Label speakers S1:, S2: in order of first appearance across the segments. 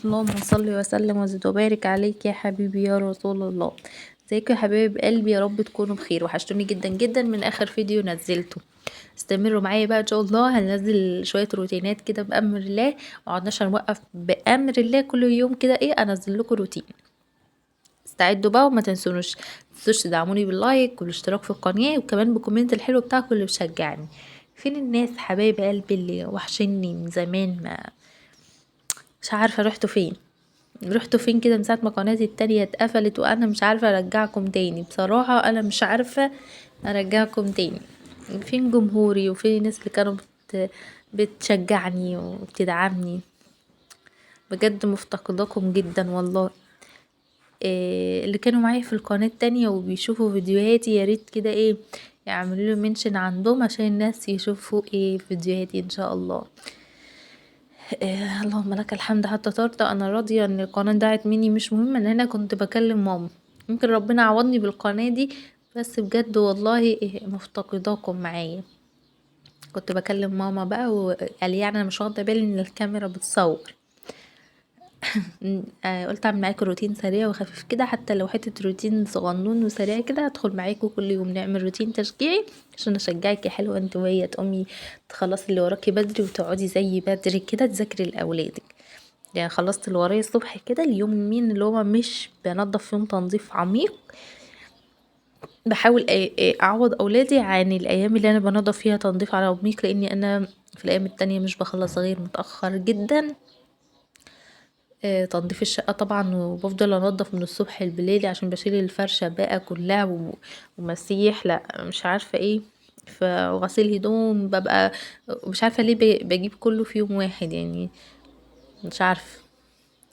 S1: اللهم صل وسلم وزد وبارك عليك يا حبيبي يا رسول الله. ازيكم يا حبايب قلبي، يا رب تكونوا بخير. وحشتوني جدا جدا من اخر فيديو نزلته. استمروا معايا بقى ان شاء الله، هننزل شويه روتينات كده بامر الله. مقعدناش هنوقف بامر الله، كل يوم كده انزل لكم روتين. استعدوا بقى وما تنسوش تدعموني باللايك والاشتراك في القناه، وكمان بالكومنت الحلو بتاعكم اللي بيشجعني. فين الناس حبايب قلبي اللي وحشني من زمان؟ ما مش عارفه رحتوا فين كده من ساعة ما قناتي التانية اتقفلت، وانا مش عارفة ارجعكم تاني. بصراحة انا مش عارفة ارجعكم تاني. فين جمهوري وفين الناس اللي كانوا بتشجعني وبتدعمني؟ بجد مفتقداكم جدا والله. اللي كانوا معايا في القناة التانية وبيشوفوا فيديوهاتي، ياريت كده يعملوا له منشن عندهم عشان الناس يشوفوا فيديوهاتي ان شاء الله. اللهم لك الحمد حتى ترضى. انا راضية ان القناة ضاعت مني، مش مهم ان انا كنت بكلم ماما. ممكن ربنا عوضني بالقناة دي، بس بجد والله مفتقداكم معايا. كنت بكلم ماما بقى وقال يعني انا مش واخده بالي ان الكاميرا بتصور. قلت اعمل معاكم روتين سريع وخفيف كده، حتى لو حته روتين صغنون وسريع كده. هدخل معاكم كل يوم نعمل روتين تشجيعي عشان اشجعك يا حلوه انت وهي، تقومي تخلصي اللي وراكي بدري وتقعدي زي بدري كده تذاكري لاولادك. يعني خلصت اللي ورايا الصبح كده، اليوم مين اللي هو مش بنضف فيهم تنظيف عميق، بحاول اعوض اولادي عن الايام اللي انا بنضف فيها تنظيف على عميق، لاني انا في الايام التانية مش بخلص غير متاخر جدا. تنظيف الشقة طبعا، وبفضل انضف من الصبح بالليل عشان بشيل الفرشة بقى كلها ومسيح لا مش عارفة وغسيل هدوم ببقى مش عارفة ليه بجيب كله في يوم واحد يعني. مش عارفة.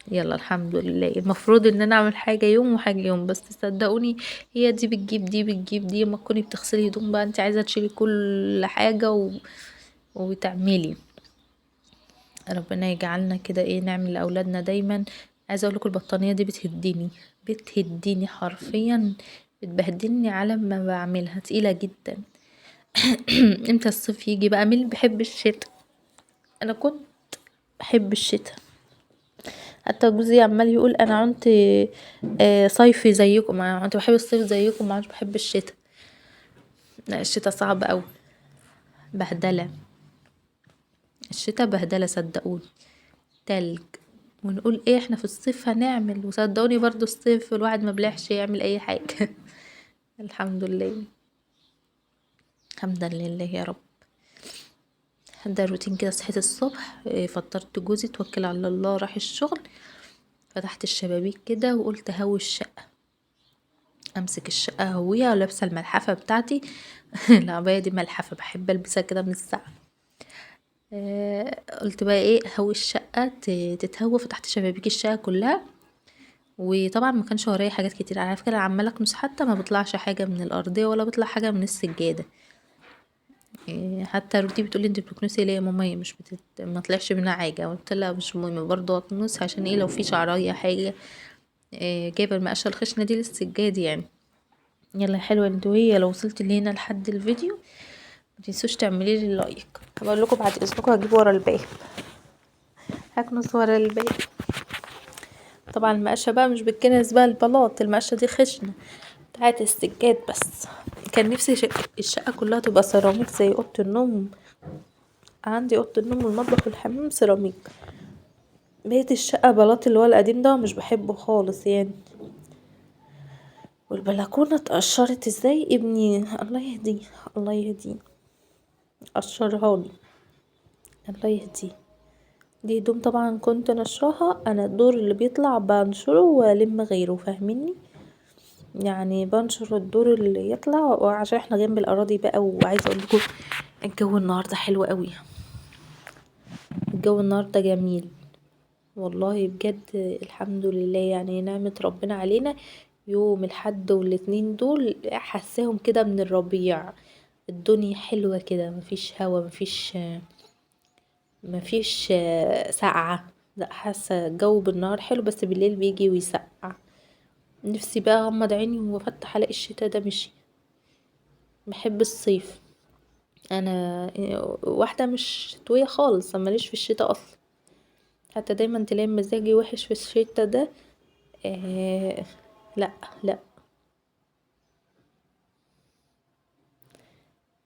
S1: يلا الحمد لله. المفروض ان انا اعمل حاجة يوم وحاجة يوم، بس صدقوني هي دي بتجيب دي بتجيب دي. ما تكوني بتغسلي هدوم بقى انت عايزة تشيلي كل حاجة وتعملي. ربنا يجعلنا كده نعمل لاولادنا دايما. عايزه اقول لكم البطانيه دي بتهديني حرفيا، بتبهدلني على ما بعملها، تقيله جدا. امتى الصيف يجي بقى؟ مين اللي بيحب الشتاء؟ انا كنت بحب الشتاء، حتى جوزي عمال يقول انا عنت صيفي زيكم، ما كنت بحب الصيف زيكم، ما عادش بحب الشتاء. لا الشتاء صعب قوي، بهدله. الشتاء بهدله صدقوني، تلج. ونقول احنا في الصيف هنعمل، وصدقوني برضو الصيف الواحد ما بلحش يعمل اي حاجة. الحمد لله. الحمد لله يا رب. ده روتين كده. صحيت الصبح فطرت جوزي، توكل على الله راح الشغل. فتحت الشبابيك كده وقلت هوي الشقة، امسك الشقة هويها، ولابسة الملحفة بتاعتي. العباية دي ملحفة بحب البسها كده من الساعة. قلت بقى هوي الشقة تتهوى. فتحت شبابيك الشقة كلها، وطبعا ما كانش ورايا حاجات كتير على فكره. عماله اكنس حتى ما بيطلعش حاجه من الارضيه ولا بيطلع حاجه من السجاده. حتى روتي بتقولي انت بتكنسي ليه يا ماما؟ هي مش ما طلعش منها حاجه. قلت لها مش مهم برضه اكنس، عشان لو في شعرايه حاجه. جايبه المقشه الخشنه دي للسجاد يعني. يلا يا حلوه انت وهي، لو وصلت لهنا لحد الفيديو متنسوش تعملي لي لايك. هبقول لكم بعد اذنكم هجيب ورا الباب، هكنس ورا الباب. طبعا المقشه بقى مش بتكنس بقى البلاط، المقشه دي خشنه بتاعت السجاد بس. كان نفسي الشقة كلها تبقى سيراميك زي اوضة النوم. عندي اوضة النوم والمطبخ والحمام سيراميك. بقيت الشقة بلاط اللي هو القديم ده مش بحبه خالص يعني. والبلكونة اتقشرت ازاي ابني، الله يهديه الله يهديه، قشرها لي، الله يهديه. دي هدوم طبعا كنت نشرها انا، الدور اللي بيطلع بنشره والم غيره، فاهميني؟ يعني بنشر الدور اللي يطلع، وعشان احنا جنب الاراضي بقى. وعايزه اقول لكم الجو النهارده حلو قوي، الجو النهارده جميل والله بجد. الحمد لله يعني نعمة ربنا علينا. يوم الحد والاتنين دول حساهم كده من الربيع. الدنيا حلوة كده، مفيش هوا، مفيش سقعة. لا حاسة الجو بالنهار حلو، بس بالليل بيجي ويسقع. نفسي بقى اغمض عيني وافتح الاقي الشتا ده مشي. بحب الصيف انا، واحدة مش شتوية خالص، ماليش في الشتا اصلا. حتى دايما تلاقي مزاجي وحش في الشتا ده. لا لا،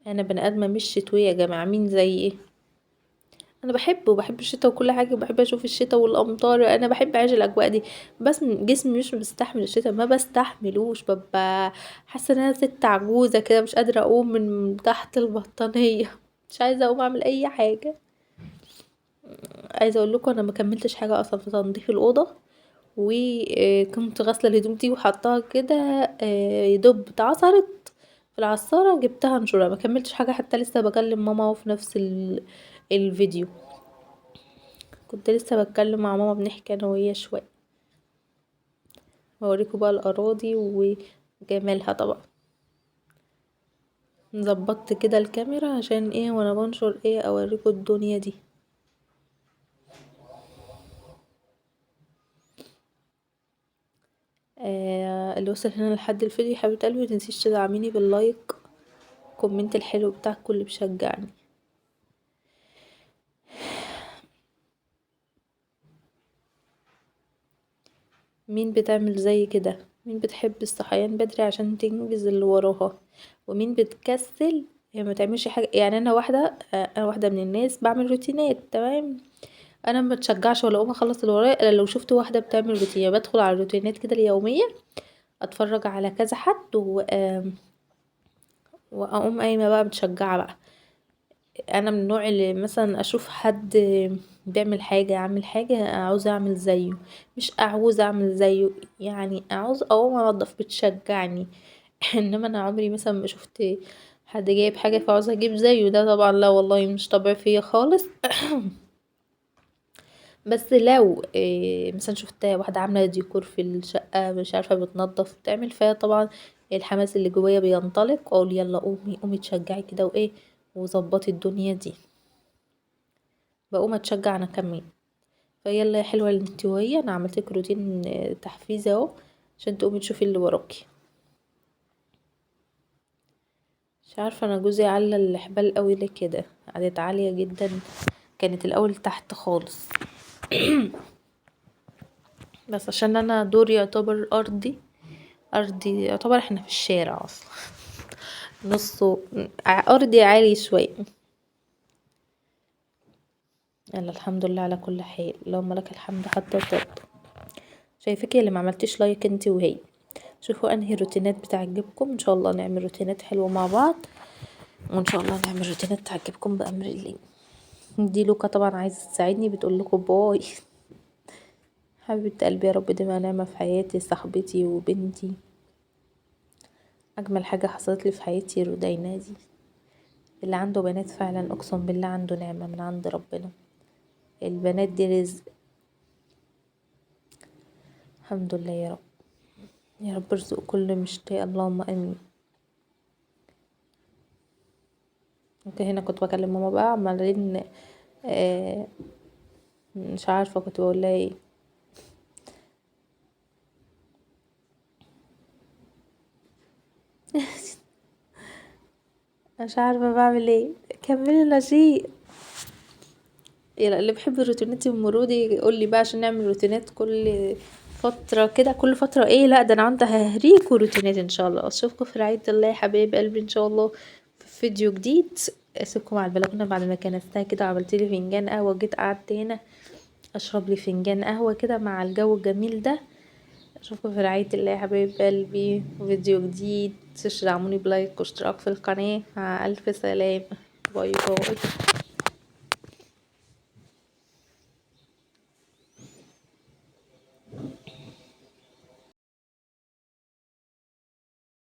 S1: انا بني ادمه مش شتويه يا جماعه، مين زي ايه؟ انا بحب الشتاء وكل حاجه، وبحب اشوف الشتاء والامطار، انا بحب اعيش الاجواء دي. بس جسمي مش بيستحمل الشتاء، ما بستحملوش، ببقى حاسه ان انا ست عجوزه كده، مش قادره اقوم من تحت البطانيه مش عايزه اقوم اعمل اي حاجه. عايزه اقول لكم انا ما كملتش حاجه اصلا في تنظيف الاوضه، وكنت غاسله الهدوم دي وحطاها كده، يدوب اتعصرت في العصاره، جبتها انشرها، ما كملتش حاجه، حتى لسه بكلم ماما في نفس الفيديو. كنت لسه بتكلم مع ماما بنحكي انا وهي شويه. هوريكم بقى الاراضي وجمالها طبعا. ظبطت كده الكاميرا عشان ايه وانا بنشر ايه اوريكم الدنيا دي. اللي وصل هنا لحد الفيديو يا حبيبه قلبي متنسيش تدعميني باللايك، كومنت الحلو بتاعك اللي بيشجعني. مين بتعمل زي كده؟ مين بتحب الصحيان بدري عشان تنجز اللي وراها؟ ومين بتكسل يعني ما تعملش حاجه؟ يعني انا واحده من الناس بعمل روتينات تمام، انا ما بتشجعش ولا اقوم اخلص اللي ورايا الا لو شفت واحده بتعمل روتين. يعني بدخل على الروتينات كده اليوميه، اتفرج على كذا حد واقوم قايمه بقى متشجعه بقى. انا من النوع اللي مثلا اشوف حد بيعمل حاجه، اعمل حاجه عاوزه اعمل زيه، مش اعوز اعمل زيه، يعني عاوز اقوم انضف بتشجعني انما انا عمري مثلا ما شفت حد جايب حاجه فعاوزه اجيب زيه، ده طبعا لا والله مش طبيعي فيا خالص بس لو مثلا شفت واحده عامله ديكور في الشقه مش عارفه بتنظف بتعمل فيها، طبعا الحماس اللي جوايا بينطلق واقول يلا قومي قومي تشجعي كده وايه وظبطي الدنيا دي، بقوم اتشجع انا كمان. فيلا يا حلوه اللي انت وهي، انا عملتلك روتين تحفيزي اهو عشان تقومي تشوفي اللي وراكي. مش عارفه انا جوزي على الحبال قوي ليه كده، قعدت عاليه جدا، كانت الاول تحت خالص بس عشان انا دوري يعتبر ارضي يعتبر احنا في الشارع اصلا نصه ارضي عالي شويه. يلا الحمد لله على كل حال، اللهم لك الحمد حتى ترضى. شايفاكي اللي ما عملتيش لايك انت وهي، شوفوا انهي روتينات بتعجبكم، ان شاء الله نعمل روتينات حلوه مع بعض، وان شاء الله نعمل روتينات تعجبكم بامر الله. دي لوكا طبعا عايزه تساعدني بتقول لكم باي حبيبه قلبي، يا رب دي نعمه في حياتي، صاحبتي وبنتي، اجمل حاجه حصلت لي في حياتي رودينا دي. اللي عنده بنات فعلا اقسم بالله عنده نعمه من عند ربنا، البنات دي رزق. الحمد لله يا رب، يا رب ارزق كل مشتاق، اللهم امين. اوكي هنا كنت بكلم ماما بقى عمالين مش عارفه كنت بقول لها ايه مش عارفه بعمل ايه، كملي النشيد. يلا اللي بيحب الروتينات المرودي يقول لي بقى عشان نعمل روتينات كل فتره كده، كل فتره ايه، لا ده انا عندي ههريكوا روتينات ان شاء الله. اشوفكم في رعايه الله يا حبايب قلبي ان شاء الله في فيديو جديد. اسيبكم على البلكونه بعد ما كنستها كده وعملت لي فنجان قهوه، جيت قعدت هنا اشرب لي فنجان قهوه كده مع الجو الجميل ده. اشوفكم في رعايه الله يا حبايب قلبي، فيديو جديد، تدعموني بلايك واشتراك في القناه، مع الف سلامه، باي باي.